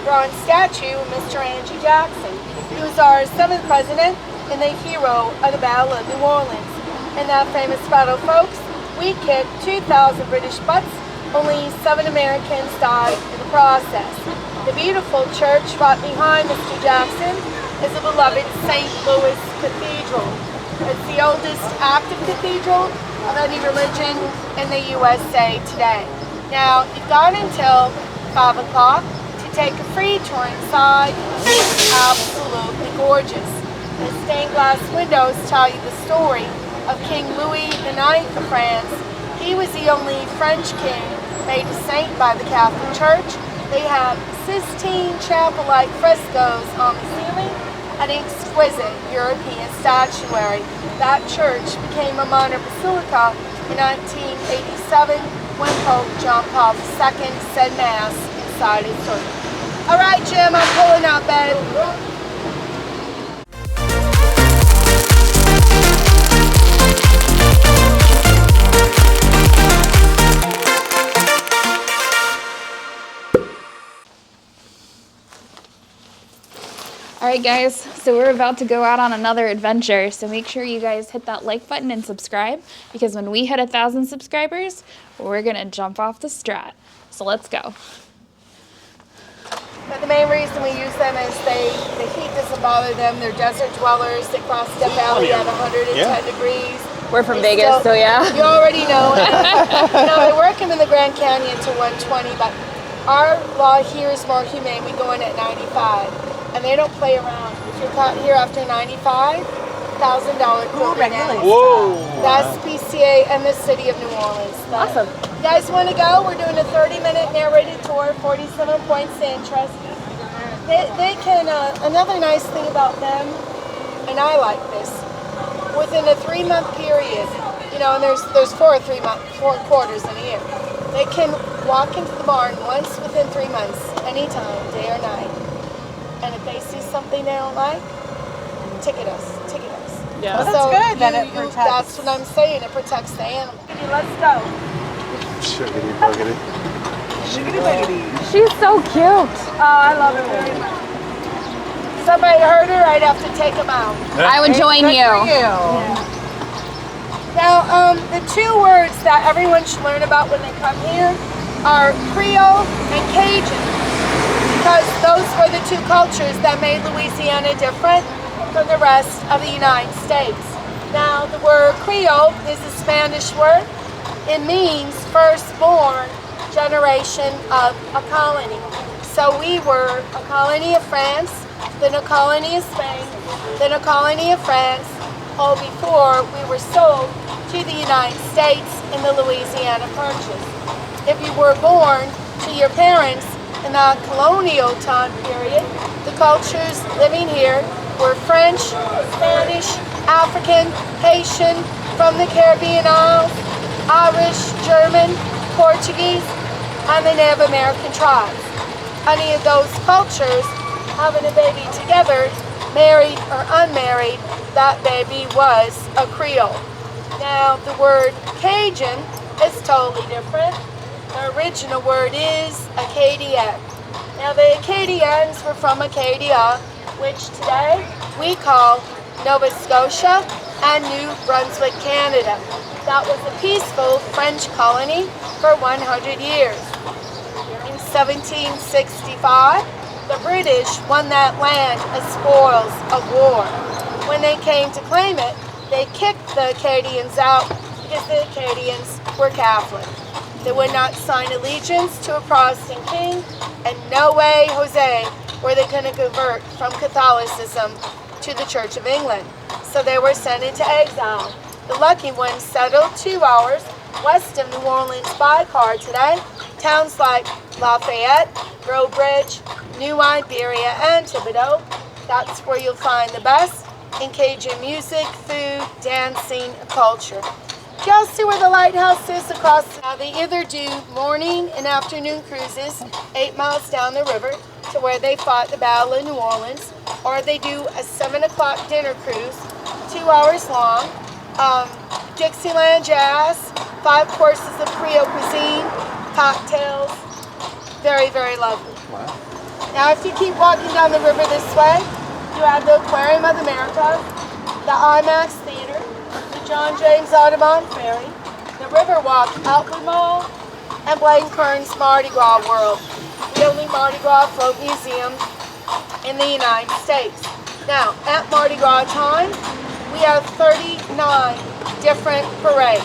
bronze statue of Mr. Andrew Jackson, who was our 7th president and the hero of the Battle of New Orleans. In that famous battle, folks, we kicked 2,000 British butts. Only 7 Americans died in the process. The beautiful church right behind Mr. Jackson is the beloved St. Louis Cathedral. It's the oldest active cathedral of any religion in the USA today. Now, you've got until 5 o'clock to take a free tour inside. It's absolutely gorgeous. The stained glass windows tell you the story of King Louis IX of France. He was the only French king made a saint by the Catholic Church. They have Sistine Chapel-like frescoes on the ceiling and exquisite European statuary. That church became a minor basilica in 1987 when Pope John Paul II said Mass inside his church. All right, Jim, I'm pulling out, babe. Alright guys, so we're about to go out on another adventure, so make sure you guys hit that like button and subscribe, because when we hit 1,000 subscribers, we're gonna jump off the Strat. So let's go. But the main reason we use them is the heat doesn't bother them. They're desert dwellers. They cross Death Valley at 110 degrees. We're from Vegas, so yeah. You already know. They work them in the Grand Canyon to 120, but our law here is more humane. We go in at 95. And they don't play around. If you're caught here after 95, $1,000 quarterly. Whoa! That's PCA and the city of New Orleans. Awesome. You guys want to go? We're doing a 30-minute narrated tour, 47 points of interest. They can, another nice thing about them, and I like this, within a 3-month period, and there's 4 quarters in a year, they can walk into the barn once within 3 months, anytime, day or night. And if they see something they don't like, ticket us. Yeah. So that's good that it protects. That's what I'm saying, it protects the animal. Let's go. Shiggity buggity. Shiggity biggity. She's so cute. Oh, I love it very much. Somebody hurt her, I'd have to take them out. I would join you. Now, the 2 words that everyone should learn about when they come here are Creole and Cajun. Because those were the 2 cultures that made Louisiana different from the rest of the United States. Now, the word Creole is a Spanish word. It means firstborn generation of a colony. So we were a colony of France, then a colony of Spain, then a colony of France, all before we were sold to the United States in the Louisiana Purchase. If you were born to your parents in the colonial time period, the cultures living here were French, Spanish, African, Haitian, from the Caribbean Isles, Irish, German, Portuguese, and the Native American tribes. Any of those cultures having a baby together, married or unmarried, that baby was a Creole. Now, the word Cajun is totally different. The original word is Acadian. Now the Acadians were from Acadia, which today we call Nova Scotia and New Brunswick, Canada. That was a peaceful French colony for 100 years. In 1765, the British won that land as spoils of war. When they came to claim it, they kicked the Acadians out because the Acadians were Catholic. They would not sign allegiance to a Protestant king, and no way, Jose, were they going to convert from Catholicism to the Church of England. So they were sent into exile. The lucky ones settled 2 hours west of New Orleans by car today. Towns like Lafayette, Breaux Bridge, New Iberia, and Thibodaux. That's where you'll find the best in Cajun music, food, dancing, culture. Just see where the lighthouse is across. Now they either do morning and afternoon cruises 8 miles down the river to where they fought the Battle of New Orleans, or they do a 7 o'clock dinner cruise, 2 hours long, Dixieland jazz, 5 courses of Creole cuisine, cocktails, very, very lovely. Wow. Now if you keep walking down the river this way, you have the Aquarium of America, the IMAX Theater, the John James Audubon Ferry, the Riverwalk Outlet Mall, and Blaine Kern's Mardi Gras World, the only Mardi Gras float museum in the United States. Now, at Mardi Gras time, we have 39 different parades.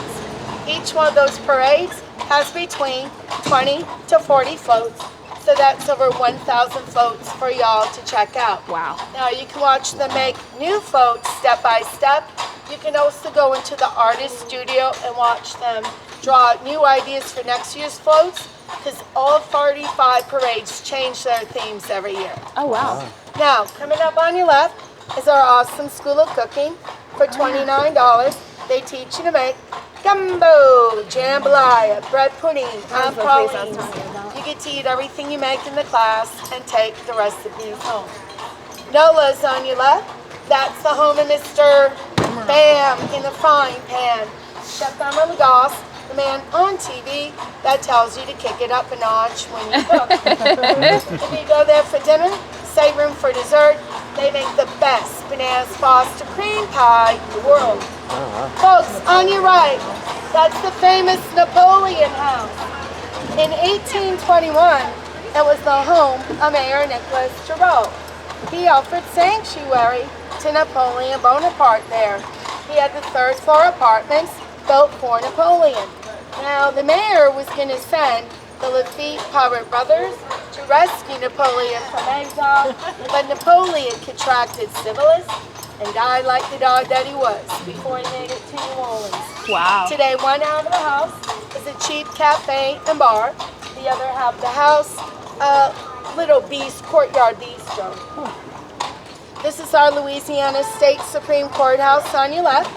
Each one of those parades has between 20 to 40 floats, so that's over 1,000 floats for y'all to check out. Wow. Now you can watch them make new floats step by step. You can also go into the artist studio and watch them draw new ideas for next year's floats, because all 35 parades change their themes every year. Oh, wow. Now, coming up on your left is our awesome School of Cooking for $29. They teach you to make gumbo, jambalaya, bread pudding, and pralines. You get to eat everything you make in the class and take the recipes home. Nola's on your left. That's the home of Mr. Bam in the frying pan. Chef Lagos, the man on TV that tells you to kick it up a notch when you cook. If you go there for dinner, save room for dessert. They make the best bananas foster cream pie in the world. Folks, on your right, that's the famous Napoleon House. In 1821, it was the home of Mayor Nicholas Giroux. He offered sanctuary to Napoleon Bonaparte there. He had the third floor apartments built for Napoleon. Now, the mayor was going to send the Lafitte pirate brothers to rescue Napoleon from exile, but Napoleon contracted syphilis and died like the dog that he was before he made it to New Orleans. Wow. Today, one half of the house is a cheap cafe and bar. The other half of the house, little courtyard bistro. This is our Louisiana State Supreme Courthouse on your left.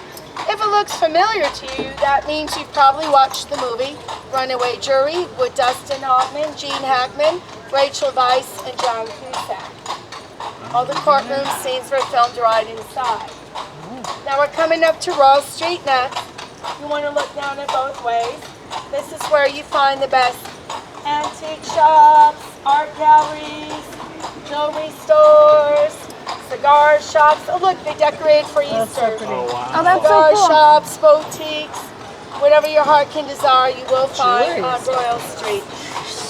If it looks familiar to you, that means you've probably watched the movie Runaway Jury with Dustin Hoffman, Gene Hackman, Rachel Weisz, and John Cusack. All the courtroom scenes were filmed right inside. Now we're coming up to Royal Street next. You want to look down it both ways. This is where you find the best antique shops, art galleries, jewelry stores, cigar shops. Oh look, they decorated for Easter. Oh, that's Cigar so cool. shops, boutiques, whatever your heart can desire, you will find on Royal Street.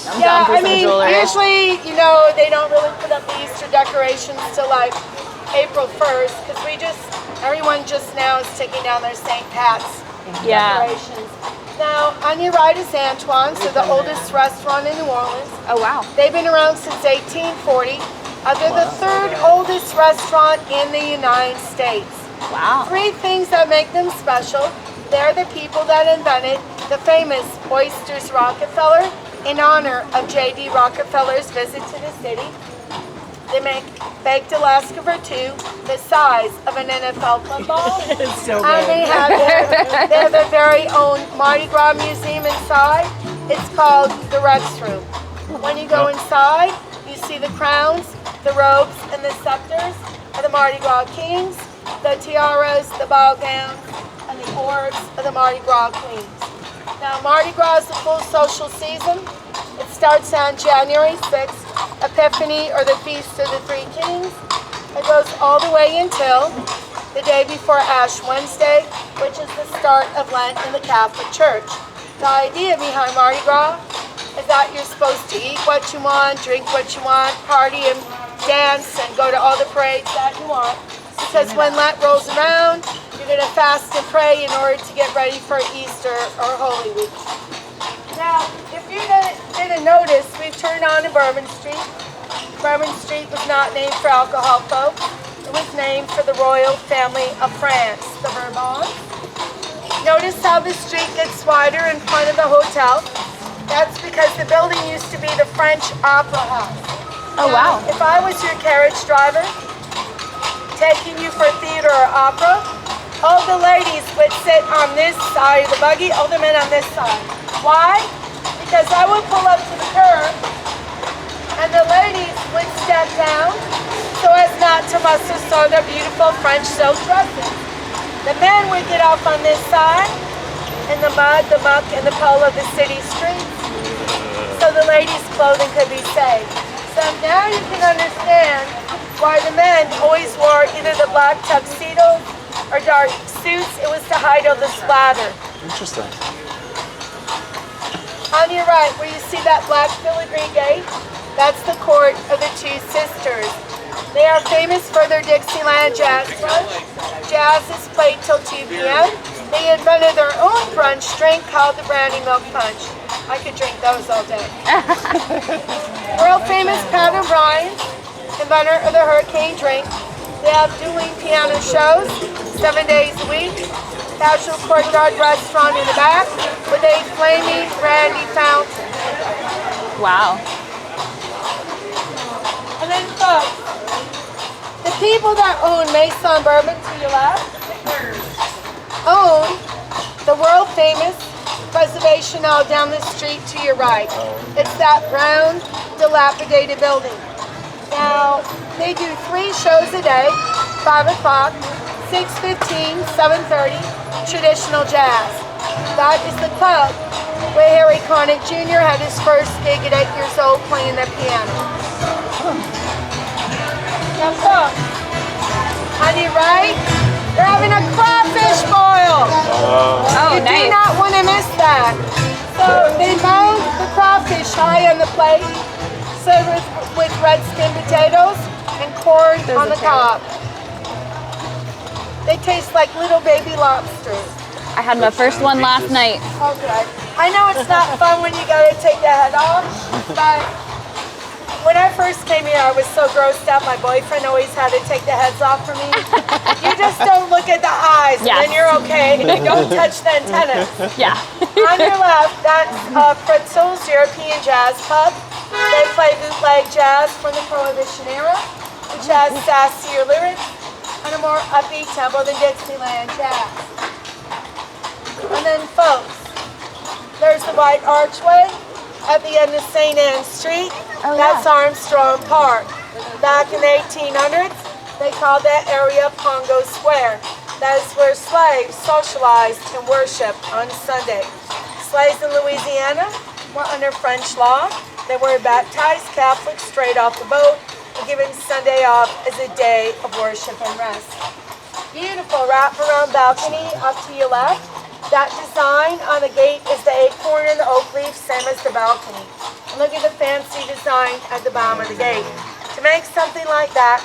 I'm down for some jewelry. Usually, you know, they don't really put up the Easter decorations till like April 1st, because everyone just now is taking down their St. Pat's decorations. Now, on your right is Antoine's, so the oldest restaurant in New Orleans. Oh, wow. They've been around since 1840. They're the third oldest restaurant in the United States. Wow. Three things that make them special. They're the people that invented the famous Oysters Rockefeller in honor of J.D. Rockefeller's visit to the city. They make baked Alaska for two, the size of an NFL football. It's so And they have their very own Mardi Gras museum inside. It's called the Rex Room. When you go inside, you see the crowns, the robes, and the scepters of the Mardi Gras kings, the tiaras, the ball gowns, and the orbs of the Mardi Gras queens. Now, Mardi Gras is a full social season. It starts on January 6th, Epiphany, or the Feast of the Three Kings. It goes all the way until the day before Ash Wednesday, which is the start of Lent in the Catholic Church. The idea behind Mardi Gras is that you're supposed to eat what you want, drink what you want, party and dance, and go to all the parades that you want. Because when Lent rolls around, you're going to fast and pray in order to get ready for Easter or Holy Week. Now, if you didn't notice, we've turned on to Bourbon Street. Bourbon Street was not named for alcohol, folks. It was named for the royal family of France, the Bourbons. Notice how the street gets wider in front of the hotel. That's because the building used to be the French Opera House. Oh, wow. If I was your carriage driver, taking you for theater or opera, all the ladies would sit on this side of the buggy, all the men on this side. Why? Because I would pull up to the curb, and the ladies would step down so as not to must have saw their beautiful French silk dresses. The men would get off on this side in the mud, the muck, and the puddle of the city streets, so the ladies' clothing could be saved. So now you can understand why the men always wore either the black tuxedos or dark suits. It was to hide all the splatter. Interesting. On your right, where you see that black filigree gate, that's the court of the two sisters. They are famous for their Dixieland jazz brunch. Jazz is played till 2 p.m. They invented their own brunch drink called the brandy milk punch. I could drink those all day. World famous Pat O'Brien, inventor of the hurricane drink. They have dueling piano shows 7 days a week. Casual courtyard restaurant in the back with a flaming brandy fountain. Wow. And then folks, the people that own Maison Bourbon to your left own the world famous Preservation all down the street to your right. It's that brown, dilapidated building. Now, they do 3 shows a day, 5 o'clock, 6:15, 7:30, traditional jazz. That is the club where Harry Connick Jr. had his first gig at 8 years old playing the piano. Now look, on your right, they're having a crawfish boil. Oh, You nice. do not want to miss that. So they mount the crawfish high on the plate, served with red skin potatoes and corn on the top. They taste like little baby lobsters. I had my first one last night. Okay. I know it's not fun when you gotta take the head off, but when I first came here, I was so grossed out. My boyfriend always had to take the heads off for me. You just don't look at the eyes, and then Yes. you're okay. You don't touch the antennas. Yeah. On your left, that's Fritzel's European Jazz Pub. They play bootleg jazz from the Prohibition era, which has sassier lyrics and a more upbeat tempo than Dixieland jazz. And then, folks, there's the white archway at the end of St. Anne Street. Oh, That's yeah. Armstrong Park. Back in the 1800s, they called that area Pongo Square. That is where slaves socialized and worshiped on Sunday. Slaves in Louisiana were under French law. They were baptized Catholics straight off the boat and given Sunday off as a day of worship and rest. Beautiful wraparound balcony up to your left. That design on the gate is the acorn and the oak leaf, same as the balcony. And look at the fancy design at the bottom of the gate. To make something like that,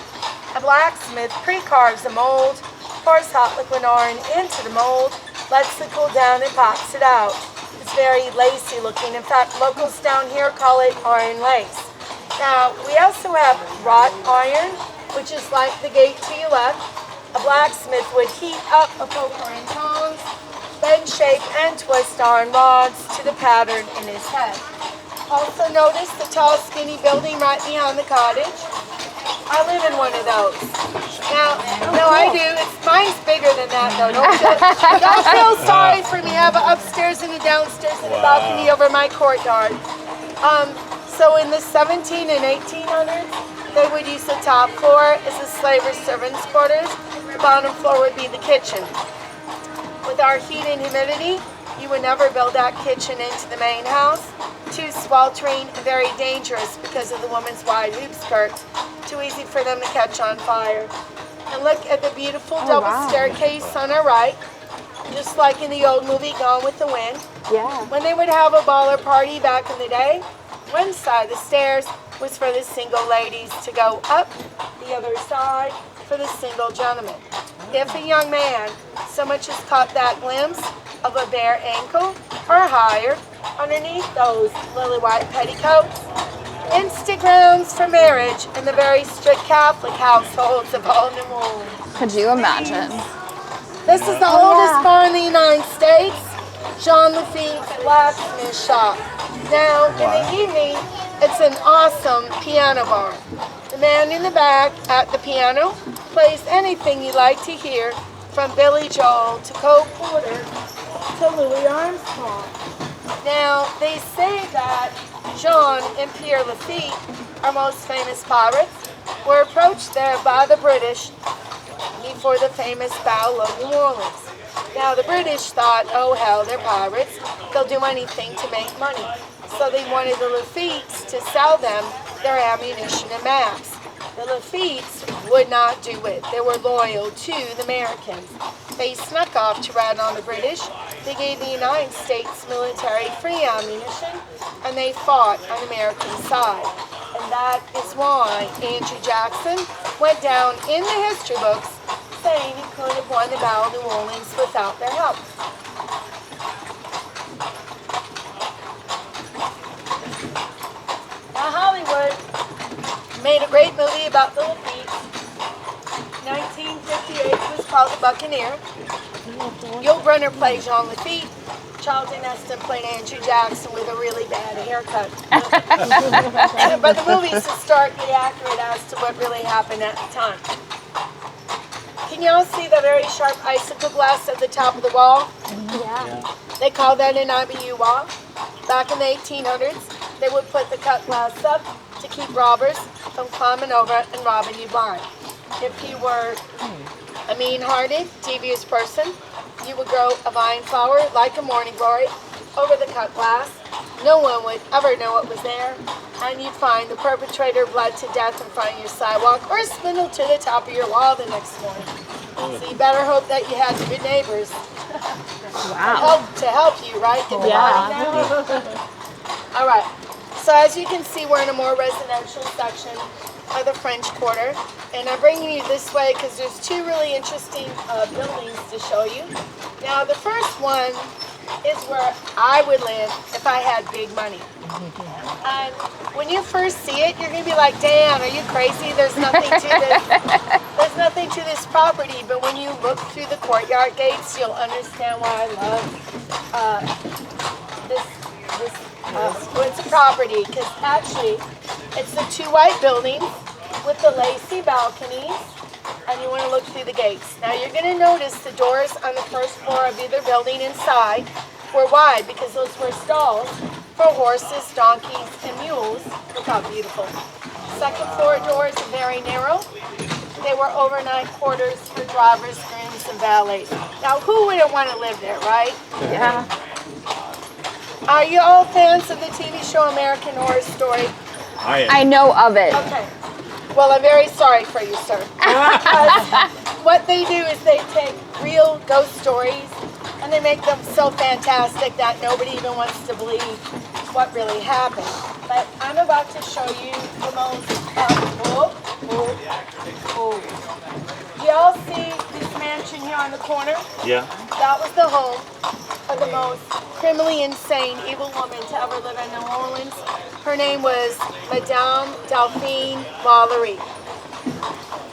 a blacksmith pre-carves a mold, pours hot liquid iron into the mold, lets it cool down and pops it out. It's very lacy looking. In fact, locals down here call it iron lace. Now, we also have wrought iron, which is like the gate to your left. A blacksmith would heat up a poker and tongs, then shape and twist iron rods to the pattern in his head. Also notice the tall, skinny building right behind the cottage. I live in one of those. Now, no, I do. Mine's bigger than that, though. Don't feel sorry for me. I have an upstairs and a downstairs and a balcony over my courtyard. So in the 17 and 1800s, they would use the top floor as the slave or servants' quarters. The bottom floor would be the kitchen. With our heat and humidity, you would never build that kitchen into the main house. Too sweltering and very dangerous because of the woman's wide hoop skirts. Too easy for them to catch on fire. And look at the beautiful double staircase on our right, just like in the old movie Gone with the Wind. Yeah. When they would have a baller party back in the day, one side of the stairs was for the single ladies to go up, the other side for the single gentleman. If a young man so much as caught that glimpse of a bare ankle or higher underneath those lily white petticoats, Instagrams for marriage in the very strict Catholic households of all New Orleans. Could you imagine? This is the oldest bar in the United States, Jean Lafitte's blacksmith shop. Now, in the evening, it's an awesome piano bar. The man in the back at the piano plays anything you like to hear, from Billy Joel to Cole Porter to Louis Armstrong. Now, they say that Jean and Pierre Lafitte, our most famous pirates, were approached there by the British before the famous Battle of New Orleans. Now, the British thought, oh hell, they're pirates. They'll do anything to make money. So they wanted the Lafitte's to sell them their ammunition and maps. The Laffittes would not do it. They were loyal to the Americans. They snuck off to rat on the British. They gave the United States military free ammunition, and they fought on the American side. And that is why Andrew Jackson went down in the history books saying he couldn't have won the Battle of New Orleans without their help. Now Hollywood made a great movie about the Laffittes. 1958 was called The Buccaneer. Yul Brynner played Jean Lafitte. Charlton Heston played Andrew Jackson with a really bad haircut. But the movie's historically accurate as to what really happened at the time. Can y'all see the very sharp icicle glass at the top of the wall? Yeah. They call that an IBU wall. Back in the 1800s, they would put the cut glass up to keep robbers from climbing over and robbing you blind. If you were a mean-hearted, devious person, you would grow a vine flower like a morning glory over the cut glass. No one would ever know it was there, and you'd find the perpetrator bled to death in front of your sidewalk or spindled to the top of your wall the next morning. So you better hope that you had good neighbors to help you, right? Get the body down. All right. So as you can see, we're in a more residential section of the French Quarter, and I'm bringing you this way because there's two really interesting buildings to show you. Now, the first one is where I would live if I had big money. And when you first see it, you're going to be like, "Dan, are you crazy? There's nothing to this. There's nothing to this property." But when you look through the courtyard gates, you'll understand why I love this it's a property, because actually it's the two white buildings with the lacy balconies, and you want to look through the gates. Now you're going to notice the doors on the first floor of either building inside were wide because those were stalls for horses, donkeys, and mules. Look how beautiful. Second floor doors are very narrow. They were overnight quarters for drivers, grooms, and valets. Now who wouldn't want to live there, right? Yeah. Are you all fans of the TV show American Horror Story? I know of it. Okay. Well, I'm very sorry for you, sir. What they do is they take real ghost stories and they make them so fantastic that nobody even wants to believe what really happened. But I'm about to show you the most... Do y'all see this mansion here on the corner? Yeah. That was the home of the most criminally insane, evil woman to ever live in New Orleans. Her name was Madame Delphine Lalaurie.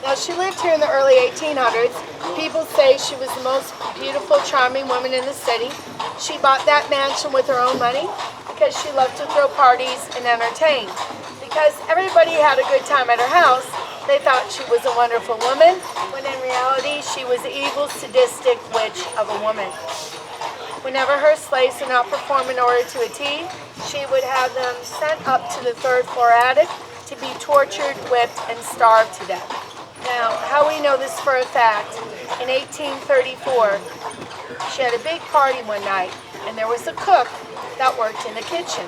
Now, she lived here in the early 1800s. People say she was the most beautiful, charming woman in the city. She bought that mansion with her own money because she loved to throw parties and entertain. Because everybody had a good time at her house, they thought she was a wonderful woman, when in reality, she was the evil, sadistic witch of a woman. Whenever her slaves did not perform in order to a T, she would have them sent up to the third floor attic to be tortured, whipped, and starved to death. Now, how we know this for a fact, in 1834, she had a big party one night, and there was a cook that worked in the kitchen.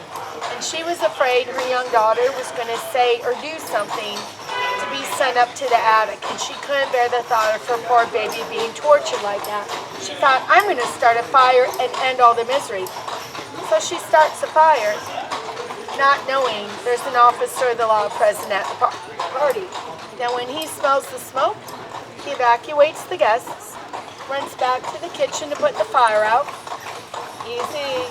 And she was afraid her young daughter was going to say or do something to be sent up to the attic, and she couldn't bear the thought of her poor baby being tortured like that. She thought, I'm going to start a fire and end all the misery. So she starts a fire, not knowing there's an officer of the law present at the party. Now when he smells the smoke, he evacuates the guests, runs back to the kitchen to put the fire out. Easy.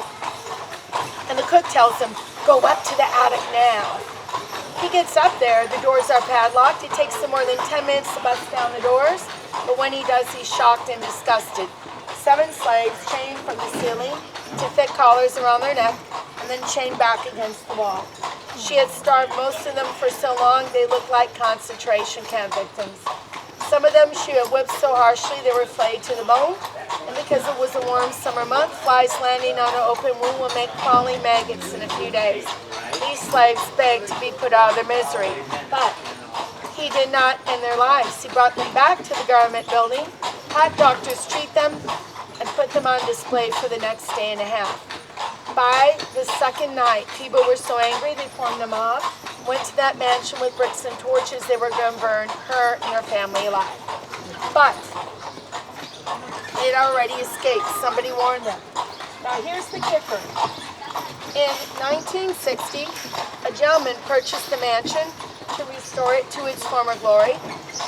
And the cook tells him, go up to the attic now. He gets up there, the doors are padlocked. It takes him more than 10 minutes to bust down the doors, but when he does, he's shocked and disgusted. 7 slaves chained from the ceiling to thick collars around their neck, and then chained back against the wall. She had starved most of them for so long, they looked like concentration camp victims. Some of them she had whipped so harshly they were flayed to the bone, and because it was a warm summer month, flies landing on an open wound will make crawling maggots in a few days. These slaves begged to be put out of their misery, but he did not end their lives. He brought them back to the government building, had doctors treat them, and put them on display for the next day and a half. By the second night, people were so angry they formed a mob. went to that mansion with bricks and torches. They were going to burn her and her family alive. But they had already escaped. Somebody warned them. Now here's the kicker. In 1960, a gentleman purchased the mansion to restore it to its former glory.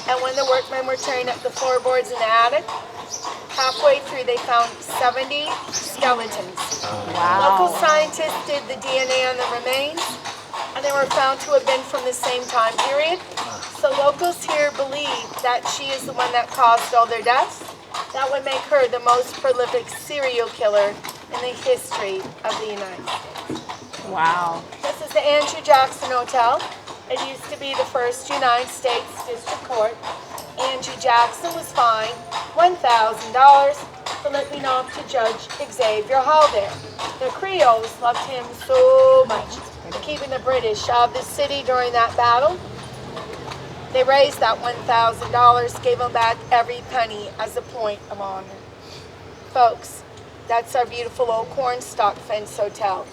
And when the workmen were tearing up the floorboards in the attic, halfway through they found 70 skeletons. Wow. Local scientists did the DNA on the remains, and they were found to have been from the same time period. So locals here believe that she is the one that caused all their deaths. That would make her the most prolific serial killer in the history of the United States. Wow. This is the Andrew Jackson Hotel. It used to be the first United States District Court. Andrew Jackson was fined $1,000 for living off to Judge Xavier Hall there. The Creoles loved him so much for keeping the British out of the city during that battle. They raised that $1,000, gave him back every penny as a point of honor. Folks, that's our beautiful old cornstalk fence hotel.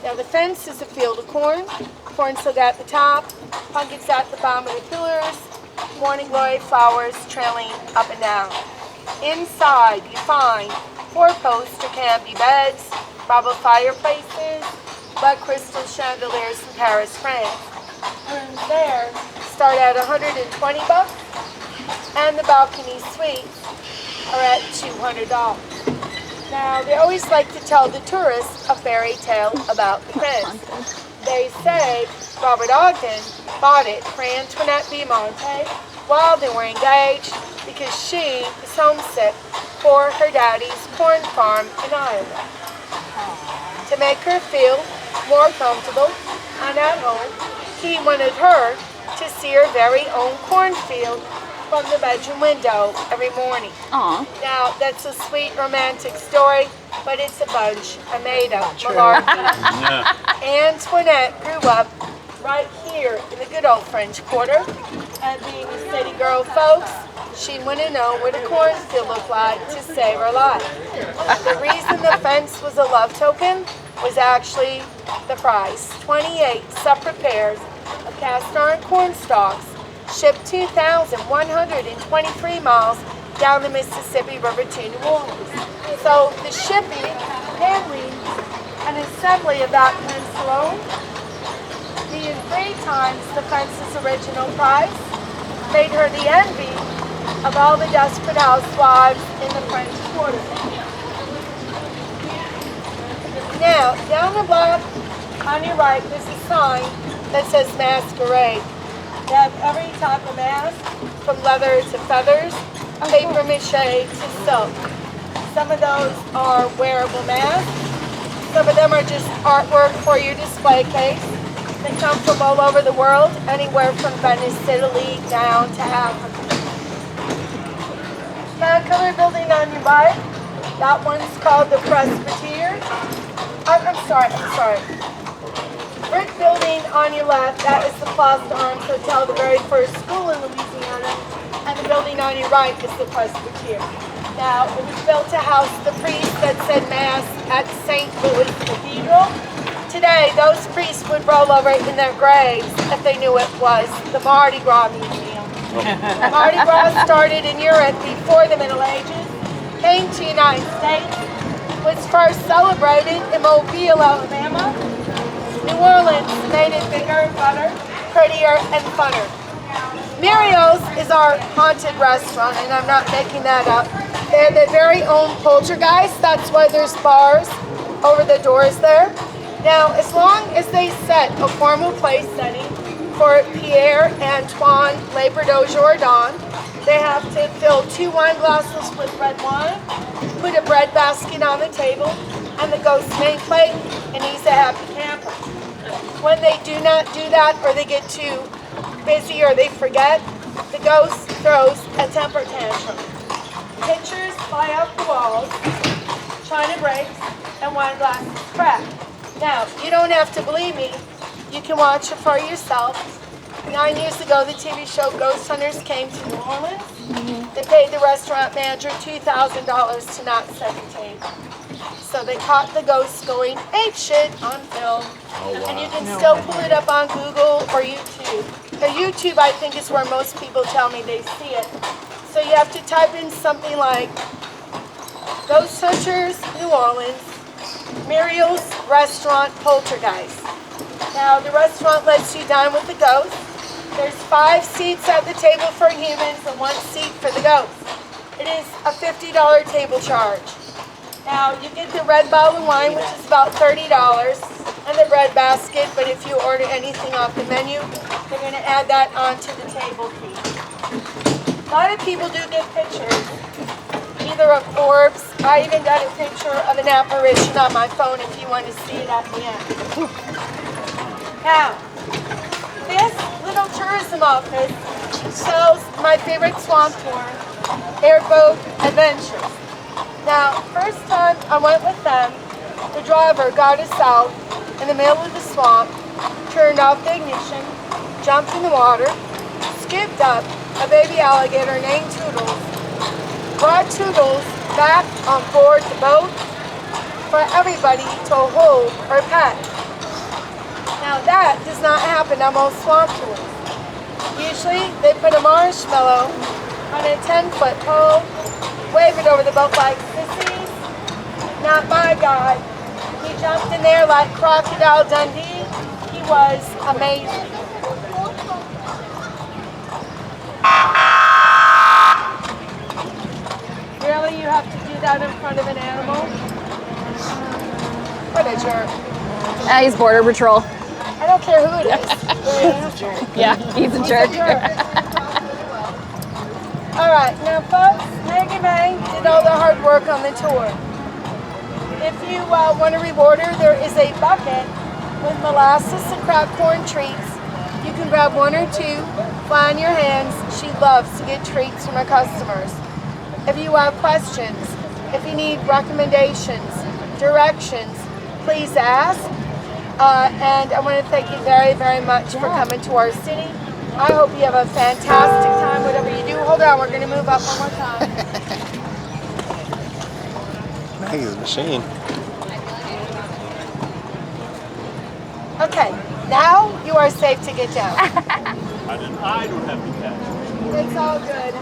Now the fence is a field of corn. Corn still at the top, pumpkins at the bottom of the pillars, morning glory flowers trailing up and down. Inside you find 4-post or canopy beds, marble fireplaces, blood crystal chandeliers from Paris, France. Rooms there start at $120, and the balcony suites are at $200. Now, they always like to tell the tourists a fairy tale about the fence. They say Robert Ogden bought it for Antoinette Beaumonte while they were engaged because she was homesick for her daddy's corn farm in Iowa. To make her feel more comfortable and at home, he wanted her to see her very own cornfield from the bedroom window every morning. Aw. Now, that's a sweet romantic story, but it's a bunch of made-up malarkey. Antoinette grew up right here in the good old French Quarter, and being a city girl, folks, she wanted to know what a cornfield looked like to save her life. The reason the fence was a love token was actually the price. 28 separate pairs of cast iron corn stalks shipped 2,123 miles down the Mississippi River to New Orleans. So the shipping, handling, and assembly of that fence alone being 3 times the fence's original price made her the envy of all the desperate housewives in the French Quarter. Now, down the block on your right there's a sign that says masquerade. They have every type of mask, from leather to feathers, paper mache to silk. Some of those are wearable masks. Some of them are just artwork for your display case. They come from all over the world, anywhere from Venice, Italy, down to Africa. That colored building on your right, that one's called the Presbyterian. I'm sorry. Brick building on your left, that is the Place d'Armes Hotel, the very first school in Louisiana, and the building on your right is the Presbyterian. Now, it was built to house the priests that said Mass at St. Louis Cathedral. Today, those priests would roll over in their graves if they knew it was the Mardi Gras Museum. Mardi Gras started in Europe before the Middle Ages, came to the United States, was first celebrated in Mobile, Alabama. New Orleans made it bigger, better, prettier, and funner. Muriel's is our haunted restaurant, and I'm not making that up. They have their very own poltergeist. That's why there's bars over the doors there. Now, as long as they set a formal place setting for Pierre Antoine Lebrado Jourdan, they have to fill 2 wine glasses with red wine, put a bread basket on the table, and the ghost main plate, and he's a happy camper. When they do not do that, or they get too busy, or they forget, the ghost throws a temper tantrum. Pictures fly off the walls, china breaks, and wine glasses crack. Now, you don't have to believe me. You can watch it for yourself. 9 years ago, the TV show Ghost Hunters came to New Orleans. They paid the restaurant manager $2,000 to not set the table. So they caught the ghost going apeshit on film. And you can still pull it up on Google or YouTube. YouTube, I think, is where most people tell me they see it. So you have to type in something like Ghost Hunters, New Orleans, Muriel's Restaurant Poltergeist. Now, the restaurant lets you dine with the ghost. There's 5 seats at the table for humans and 1 seat for the ghost. It is a $50 table charge. Now, you get the red bottle of wine, which is about $30, and the bread basket, but if you order anything off the menu, they're going to add that onto the table fee. A lot of people do get pictures, either of orbs. I even got a picture of an apparition on my phone if you want to see it at the end. Now, this little tourism office sells my favorite swamp tour, Airboat Adventures. Now, first time I went with them, the driver got us out in the middle of the swamp, turned off the ignition, jumped in the water, scooped up a baby alligator named Toodles, brought Toodles back on board the boat for everybody to hold or pet. Now that does not happen on most swamp tours. Usually they put a marshmallow on a 10-foot pole, wave it over the boat like sissies. Not my guy. He jumped in there like Crocodile Dundee. He was amazing. Really, you have to do that in front of an animal? What a jerk. He's Border Patrol. I don't care who it is. Yeah, he's a jerk. All right, now folks, Meg and May did all the hard work on the tour. If you want to reward her, there is a bucket with molasses and cracked corn treats. You can grab 1 or 2, fly on your hands. She loves to get treats from her customers. If you have questions, if you need recommendations, directions, please ask. And I want to thank you very, very much for coming to our city. I hope you have a fantastic time, whatever you do. Hold on, we're going to move up one more time. Maggie's a machine. Okay, now you are safe to get down. I don't have to catch. It's all good.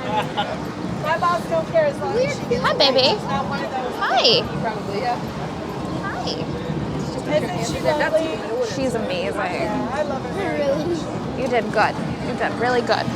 My boss don't care as long as she gets Hi, baby. It's not one of those. Hi. Probably, yeah. Hi. Isn't she lovely? She's amazing. I love her very much. You did good. You did really good.